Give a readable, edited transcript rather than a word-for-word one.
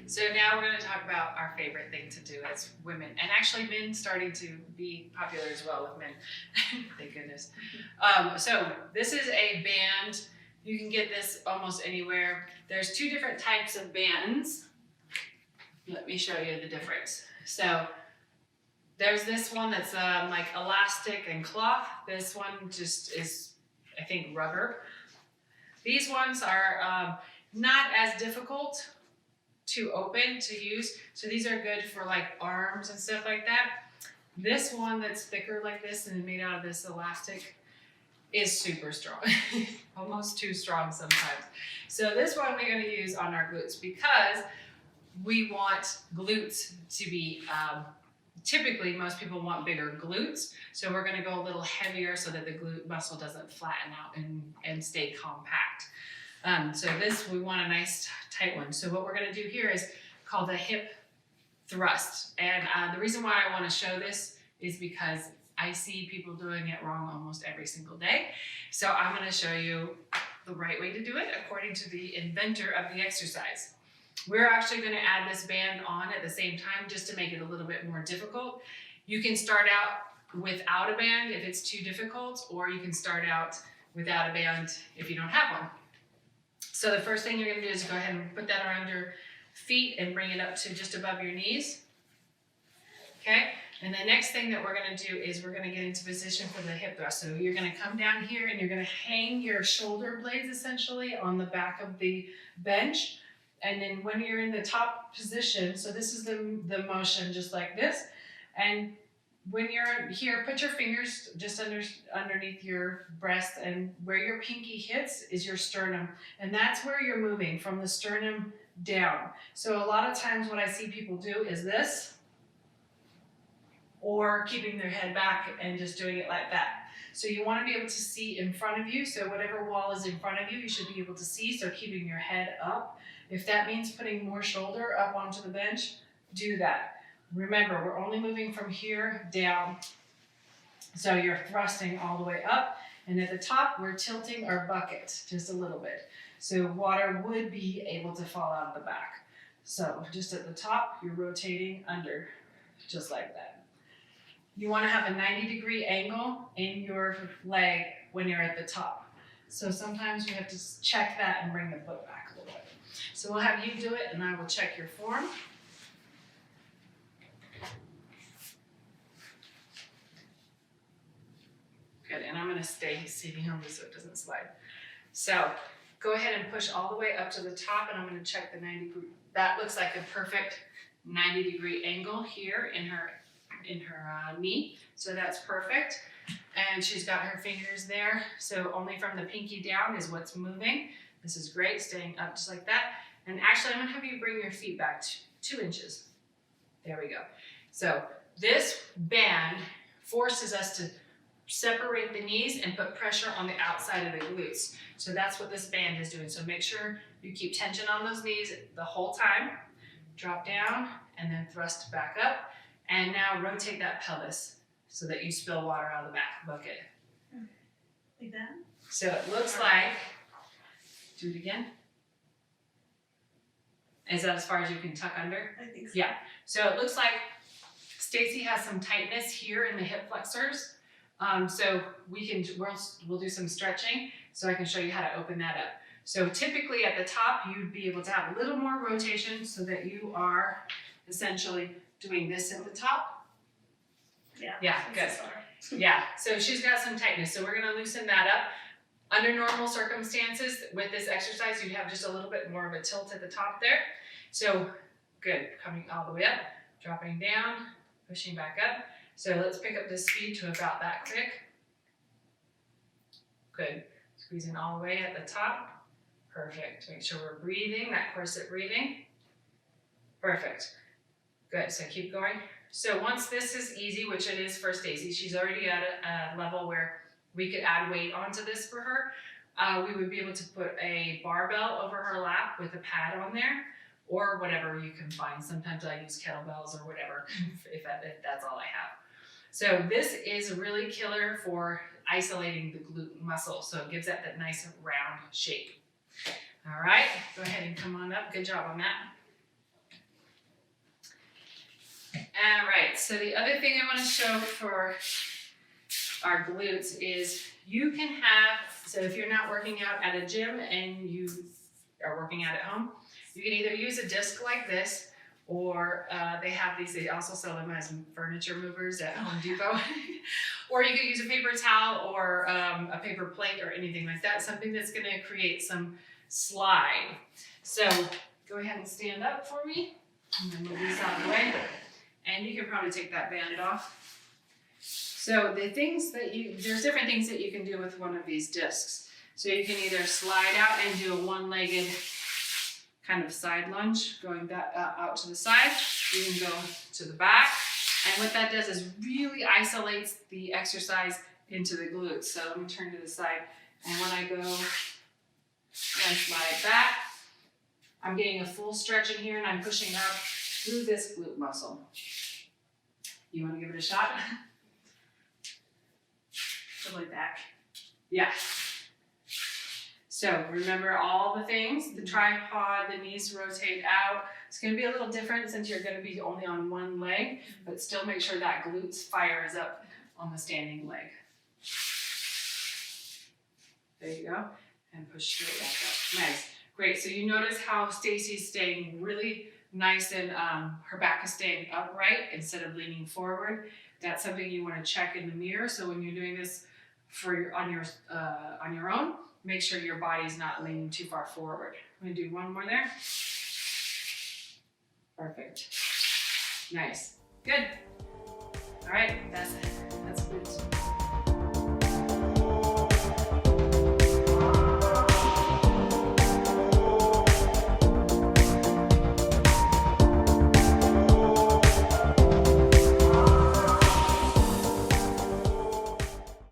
So now we're going to talk about our favorite thing to do as women, and actually men starting to be popular as well with men. Thank goodness. So this is a band. You can get this almost anywhere. There's two different types of bands. Let me show you the difference. So there's this one that's like elastic and cloth. This one just is, I think, rubber. These ones are not as difficult to open, to use. So these are good for like arms and stuff like that. This one that's thicker like this and made out of this elastic is super strong, almost too strong sometimes. So this one we're going to use on our glutes because we want glutes to be, typically most people want bigger glutes. So we're going to go a little heavier so that the glute muscle doesn't flatten out and stay compact. So this, we want a nice tight one. So what we're going to do here is called a hip thrust. And the reason why I want to show this is because I see people doing it wrong almost every single day. So I'm going to show you the right way to do it according to the inventor of the exercise. We're actually going to add this band on at the same time just to make it a little bit more difficult. You can start out without a band if it's too difficult, or you can start out without a band if you don't have one. So the first thing you're going to do is go ahead and put that around your feet and bring it up to just above your knees. Okay? And the next thing that we're going to do is we're going to get into position for the hip thrust. So you're going to come down here and you're going to hang your shoulder blades essentially on the back of the bench. And then when you're in the top position, so this is the motion just like this. And when you're here, put your fingers just underneath your breast, and where your pinky hits is your sternum. And that's where you're moving, from the sternum down. So a lot of times what I see people do is this, or keeping their head back and just doing it like that. So you want to be able to see in front of you. So whatever wall is in front of you, you should be able to see. So keeping your head up. If that means putting more shoulder up onto the bench, do that. Remember, we're only moving from here down. So you're thrusting all the way up. And at the top, we're tilting our bucket just a little bit. So water would be able to fall out of the back. So just at the top, you're rotating under, just like that. You want to have a 90-degree angle in your leg when you're at the top. So sometimes you have to check that and bring the foot back a little bit. So we'll have you do it, and I will check your form. Good, and I'm going to stay sitting on this so it doesn't slide. So go ahead and push all the way up to the top, and I'm going to check the 90 degree. That looks like a perfect 90-degree angle here in her knee. So that's perfect. And she's got her fingers there. So only from the pinky down is what's moving. This is great, staying up just like that. And actually, I'm going to have you bring your feet back 2 inches. There we go. So this band forces us to separate the knees and put pressure on the outside of the glutes. So that's what this band is doing. So make sure you keep tension on those knees the whole time. Drop down and then thrust back up. And now rotate that pelvis so that you spill water out of the back bucket. Like that? So it looks like, do it again. Is that as far as you can tuck under? I think so. Yeah. So it looks like Stacy has some tightness here in the hip flexors. So we'll do some stretching so I can show you how to open that up. So typically at the top, you'd be able to have a little more rotation so that you are essentially doing this at the top. Yeah. Yeah, good. Yeah, so she's got some tightness. So we're going to loosen that up. Under normal circumstances, with this exercise, you'd have just a little bit more of a tilt at the top there. So good, coming all the way up, dropping down, pushing back up. So let's pick up this speed to about that quick. Good, squeezing all the way at the top. Perfect, make sure we're breathing, that corset breathing. Perfect, good, so keep going. So once this is easy, which it is for Stacy, she's already at a level where we could add weight onto this for her. We would be able to put a barbell over her lap with a pad on there, or whatever you can find. Sometimes I use kettlebells or whatever, if that's all I have. So this is really killer for isolating the glute muscle. So it gives that nice round shape. All right, go ahead and come on up. Good job on that. All right, so the other thing I want to show for our glutes is you can have, so if you're not working out at a gym and you are working out at home, you can either use a disc like this, or they have these, they also sell them as furniture movers at Home Depot. Or you can use a paper towel or a paper plate or anything like that, something that's gonna create some slide. So go ahead and stand up for me. I'm gonna move these out of the way. And you can probably take that band off. So the things that there's different things that you can do with one of these discs. So you can either slide out and do a one-legged kind of side lunge, going back out to the side. You can go to the back. And what that does is really isolates the exercise into the glutes. So let me turn to the side. And when I go and slide back, I'm getting a full stretch in here and I'm pushing up through this glute muscle. You want to give it a shot? The way back. Yeah. So remember all the things, the tripod, the knees rotate out. It's going to be a little different since you're going to be only on one leg, but still make sure that glutes fires up on the standing leg. There you go. And push straight back up. Nice. Great. So you notice how Stacy's staying really nice and her back is staying upright instead of leaning forward. That's something you want to check in the mirror. So when you're doing this on your own, make sure your body's not leaning too far forward. I'm gonna do one more there. Perfect. Nice. Good. All right, that's it. That's glutes.